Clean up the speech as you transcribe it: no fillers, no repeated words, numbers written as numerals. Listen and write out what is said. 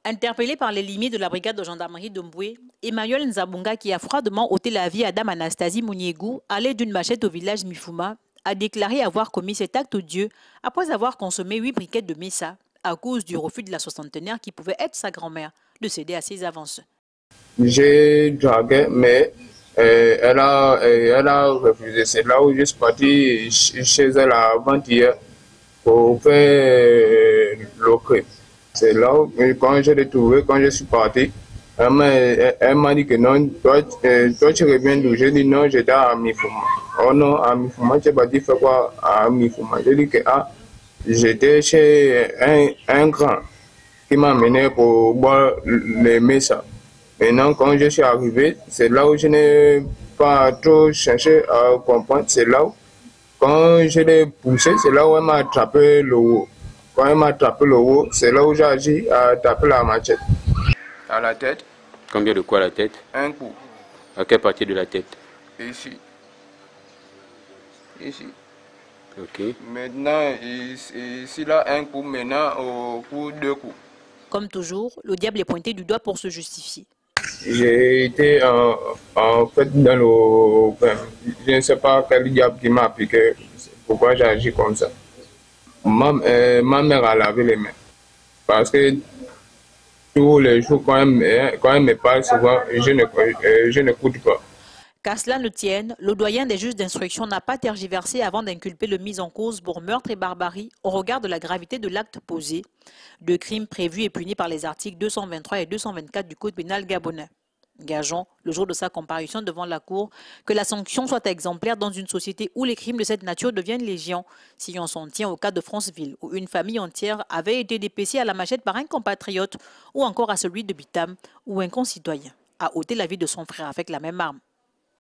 Interpellé par les limites de la brigade de gendarmerie de Mboué, Emmanuel Nzabunga, qui a froidement ôté la vie à Dame Anastasie Mouniegou, allée d'une machette au village Mifuma, a déclaré avoir commis cet acte odieux après avoir consommé 8 briquettes de Messa à cause du refus de la soixantenaire qui pouvait être sa grand-mère de céder à ses avances. J'ai dragué, mais elle a refusé. C'est là où je suis parti chez elle avant-hier pour faire le crime. C'est là où, quand je l'ai trouvé, quand je suis parti, elle m'a dit que non, toi tu reviens d'où? J'ai dit non, j'étais à Mifuma. Oh non, à Mifuma, tu es parti faire quoi à Mifuma? J'ai dit que j'étais chez un grand qui m'a amené pour boire les messas. Maintenant, quand je suis arrivé, c'est là où je n'ai pas trop cherché à comprendre. C'est là où, quand je l'ai poussé, c'est là où elle m'a attrapé le haut. Quand elle m'a attrapé le haut, c'est là où j'ai agi à taper la machette. À la tête. Combien de quoi à la tête? Un coup. À quelle partie de la tête? Ici. Ici. Ok. Maintenant, ici là, un coup. Maintenant, au coup, 2 coups. Comme toujours, le diable est pointé du doigt pour se justifier. J'ai été en fait dans le... Je ne sais pas quel diable qui m'a appliqué, pourquoi j'ai agi comme ça. Ma mère a lavé les mains. Parce que tous les jours, quand elle me parle souvent, je n'écoute pas. Qu'à cela ne tienne, le doyen des juges d'instruction n'a pas tergiversé avant d'inculper le mis en cause pour meurtre et barbarie au regard de la gravité de l'acte posé, de crimes prévus et punis par les articles 223 et 224 du Code pénal gabonais. Gageons, le jour de sa comparution devant la Cour, que la sanction soit exemplaire dans une société où les crimes de cette nature deviennent légion, si on s'en tient au cas de Franceville, où une famille entière avait été dépécée à la machette par un compatriote, ou encore à celui de Bitam, où un concitoyen a ôté la vie de son frère avec la même arme.